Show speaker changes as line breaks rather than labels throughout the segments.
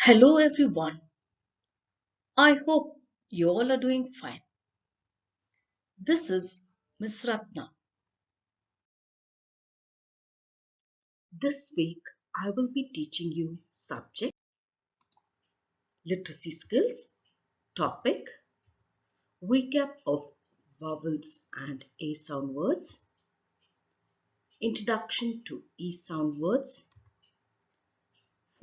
Hello everyone. I hope you all are doing fine. This is Miss Ratna. This week I will be teaching you subject, literacy skills, topic, recap of vowels and A sound words, introduction to E sound words,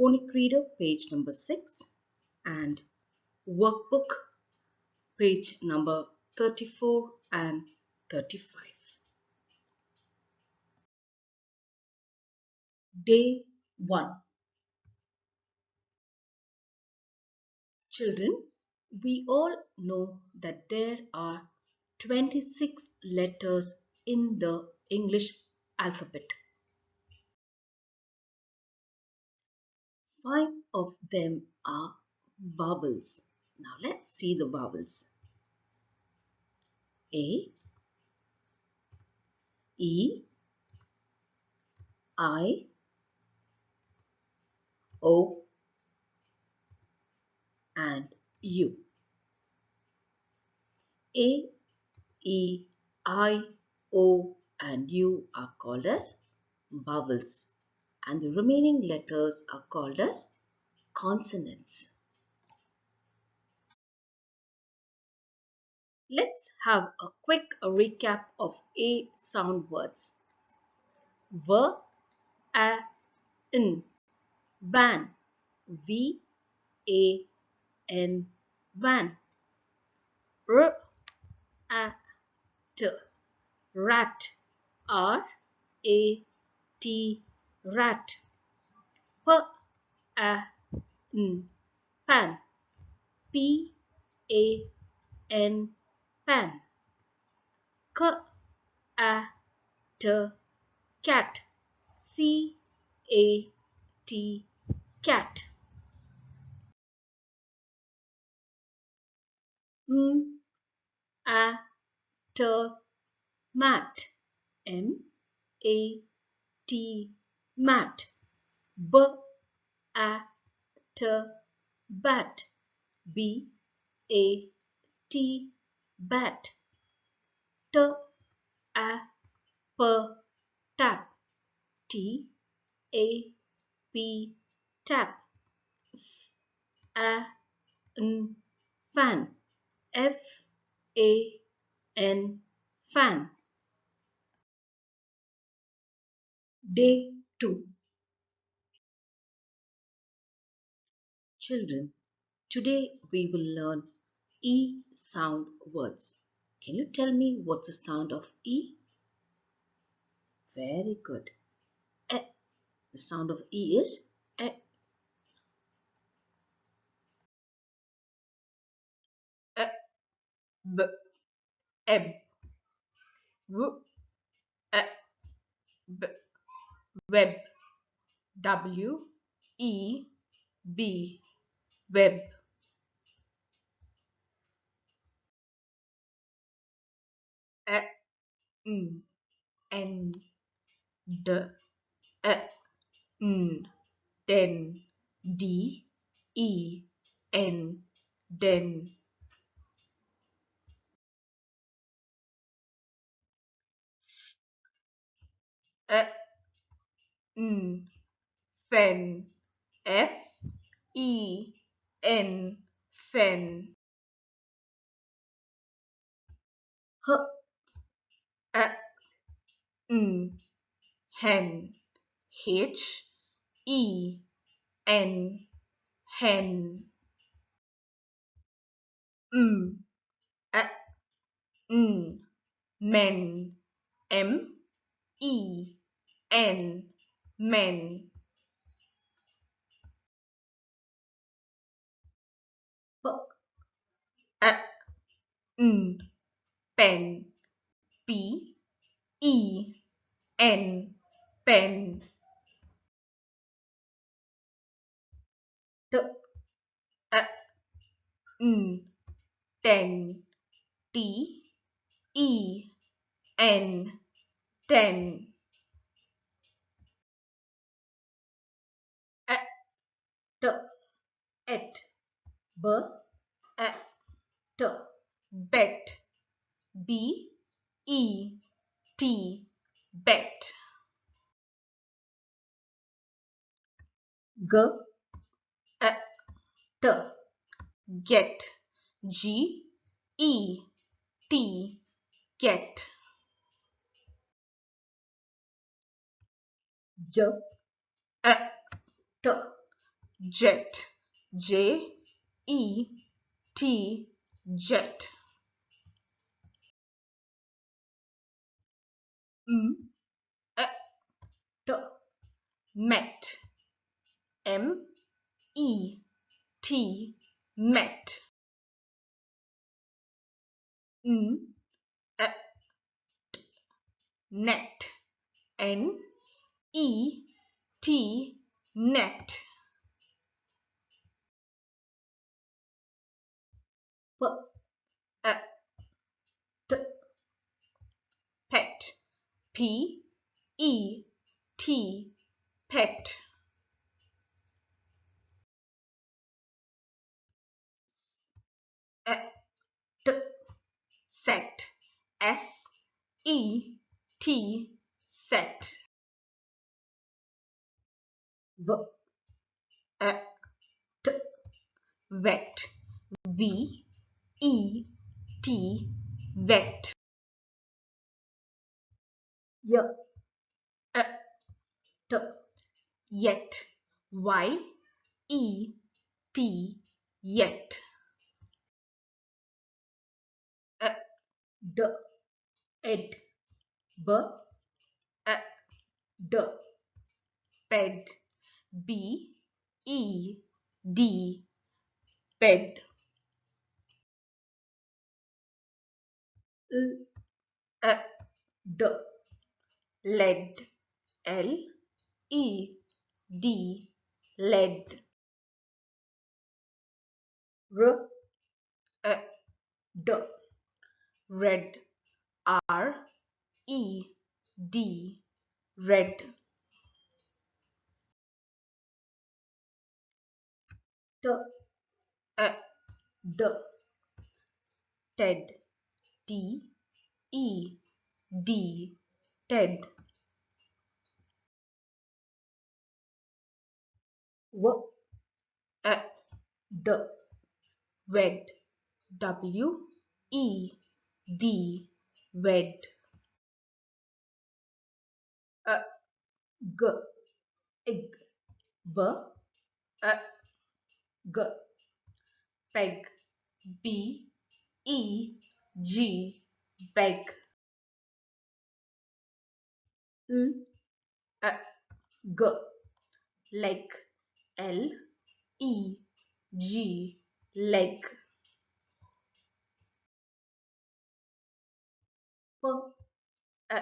phonic reader page number 6 and workbook page number 34 and 35. Day 1. Children, we all know that there are 26 letters in the English alphabet. 5 of them are vowels. Now let's see the vowels. A, E, I, O and U. A, E, I, O and U are called as vowels and the remaining letters are called as consonants. Let's have a quick recap of A sound words. V, A, N, van, V, A, N, van. R, A, T, rat, R, A, T, rat. P, A, N, pan, P, A, N, pan. K, A, T, cat, C, A, T, cat. M, A, T, mat, M, A, T, mat. B, A, T, bat, B, A, T, bat. T, A, P, tap, T, A, P, tap. F, A, N, fan, F, A, N, fan. Day 2. Children, today we will learn E sound words. Can you tell me what's the sound of E? Very good. E. The sound of E is E. E, B, eb, w, e, b, web, w, e, b, web. E, n, n, d, e, n, den, d, e, n, den. E, n, fen, f, e, n, fen. H, e, n, hen, h, e, n, hen. M, e, n, men, m, e, n, men. P, e, n, pen, p, e, n, pen. T, e, n, ten, t, e, n, ten. E, t, et, b, e, t, bet, b, e, t, bet, g, e, t, get, g, e, t, get, j, e, t, jet, j, e, t, jet, m, e, t, met, m, e, t, met, n, e, net, n, e, t, net, p, e, t, pet, p, e, t, pet, e, t, set, s, e, t, set, v, e, t, vet, v, e, t, vet, y, e, t, yet, y, e, t, yet, e, d, ed, b, e, d, bed, b, e, d, bed, l, e, d, led, l, e, d, led, r, e, d, red, r, e, d, red, t, e, d, ted, t, e, d, ted, w, e, d, wed, w, e, d, wed, e, g, ig, b, e, g, peg, b, e, g, beg, l, e, g, leg, l, e, g, leg, p, e,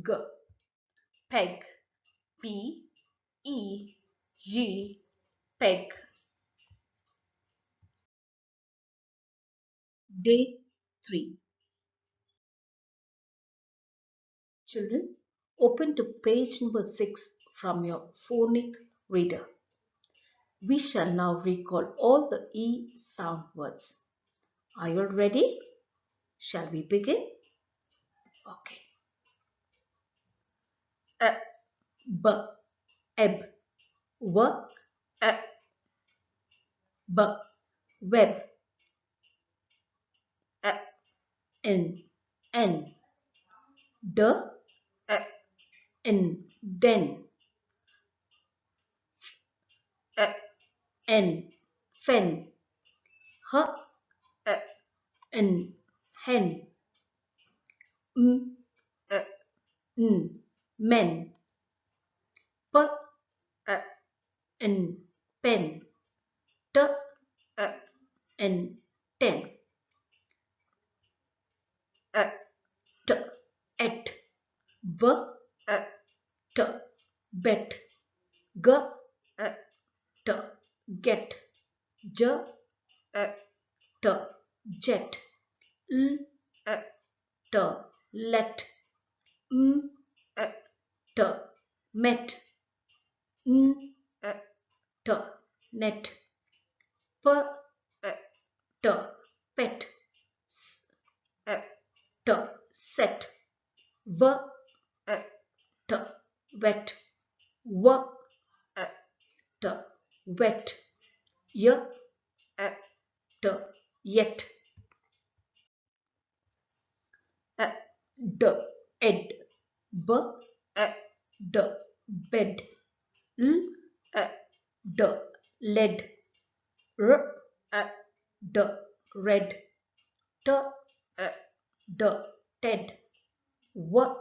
g, peg, p, e, g, peg. Day 3. Children, open to page number 6 from your phonic reader. We shall now recall all the E sound words. Are you ready? Shall we begin? Okay. B, ebb, w, e, b, web, e, n, n, d, e, n, den, e, n, fen, h, e, n, hen, m, e, n, men, p, e, n, pen, t, e, n, ten, e, t, et, b, e, t, bet, g, e, t, get, j, e, t, jet, l, e, t, let, m, e, t, met, n, e, t, net, P, T, pet. S, T, set. V, T, wet. W, T, wet. Y, T, yet. D, ed. B, d, bed. L, d, led. R, d, red. T, d, ted. W,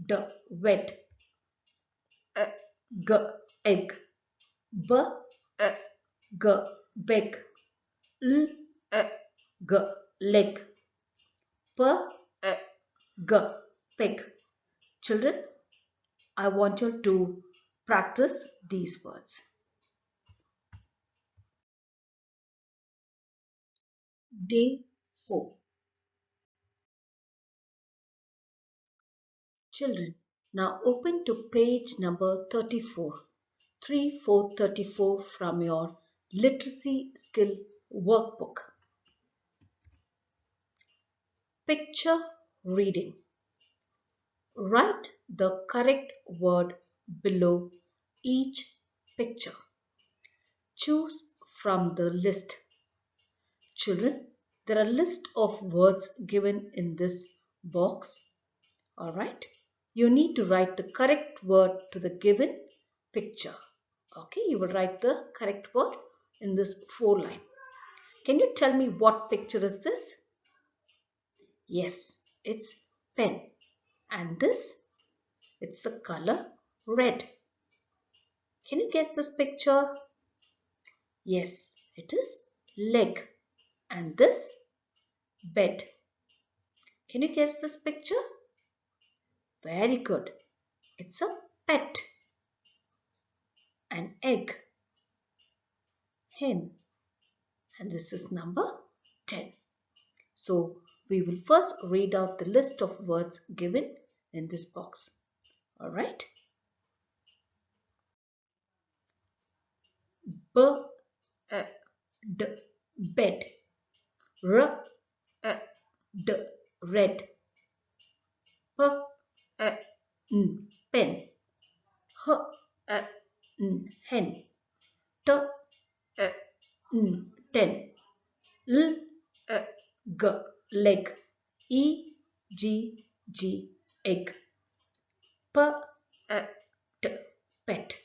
d, wed. G, egg. B, g, beg. L, g, leg. P, g, pig. Children, I want you to practice these words. Day 4. Children, now open to page number 34, 3434 from your literacy skill workbook. Picture reading. Write the correct word below each picture. Choose from the list. Children, there are a list of words given in this box. Alright, you need to write the correct word to the given picture. Okay, you will write the correct word in this 4 line. Can you tell me what picture is this? Yes, it's pen. And this? It's the color red. Can you guess this picture? Yes, it is leg. And this? Bed. Can you guess this picture? Very good. It's a pet. An egg. Hen. And this is number 10. So we will first read out the list of words given in this box. Alright. B, d, bed. R, d, red. P, pen. H, hen. T, ten. L, g, leg. E, g, egg. P, t, pet.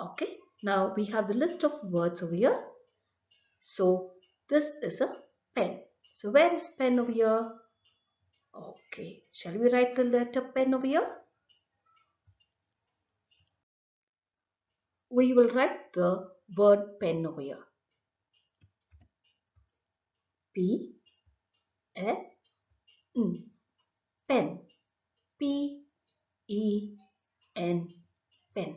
Okay, now we have the list of words over here. So this is a pen. So where is pen over here? Okay, shall we write the letter pen over here? We will write the word pen over here. P, E, N, pen. P, E, N, pen.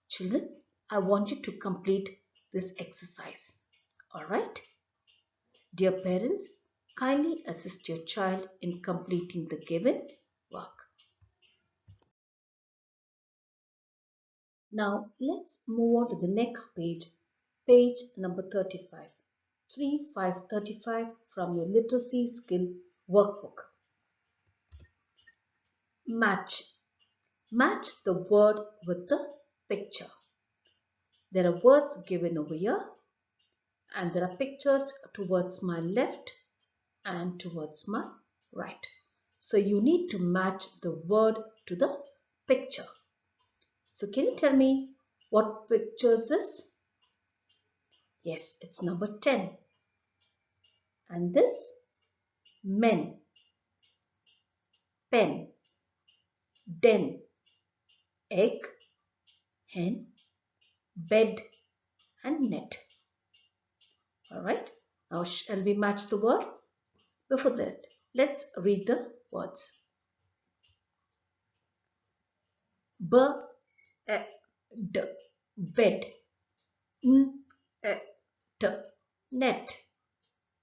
Children, I want you to complete this exercise. Alright? Dear parents, kindly assist your child in completing the given work. Now let's move on to the next page, page number 35, 3535 from your literacy skill workbook. Match. Match the word with the picture. There are words given over here and there are pictures towards my left and towards my right. So you need to match the word to the picture. So can you tell me what picture is this? Yes, it's number 10. And this? Men, pen, den, egg, hen, bed and net. Alright, now shall we match the word? Before that, let's read the words. B, e, d, bed. N, e, t, net.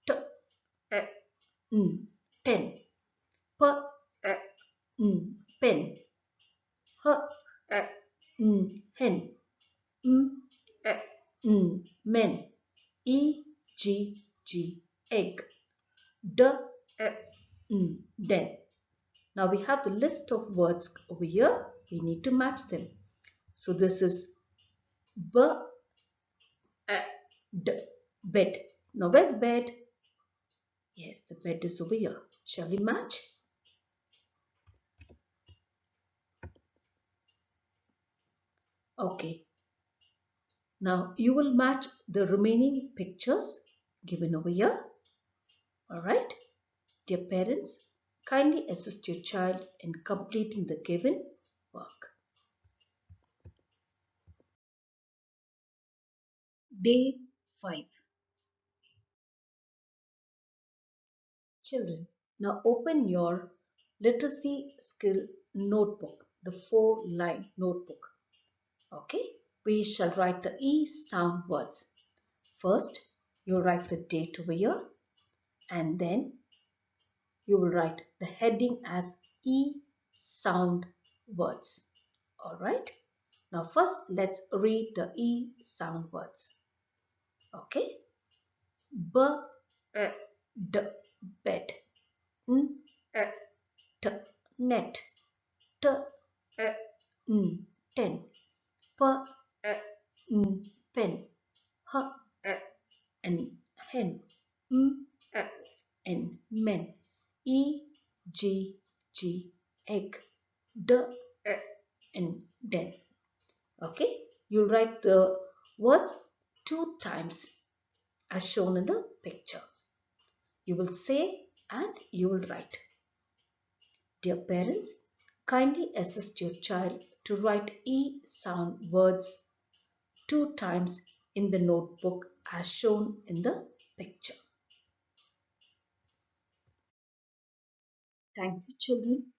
T, e, n, ten. P, e, n, pen. H, e, n, hen. M, e, n, Men. E-G-G, egg. Den. Now we have the list of words over here. We need to match them. So this is b-e-d, bed. Now where's bed? Yes, the bed is over here. Shall we match? Okay. Now you will match the remaining pictures given over here. Alright. Dear parents, kindly assist your child in completing the given work. Day 5. Children, now open your literacy skill notebook, the 4-line notebook. Okay, we shall write the E sound words. First, you write the date over here, and then you will write the heading as E sound words. Alright, now first let's read the E sound words. Okay, b, e, d, bed, n, e, t, net, t, e, n, ten, p, e, n, pen, h, e, n, hen, m, e, n, men, e, g, g, egg, d, e, n, den. Okay, you write the words 2 times as shown in the picture. You will say and you will write. Dear parents, kindly assist your child to write E sound words 2 times in the notebook as shown in the picture. Thank you, children.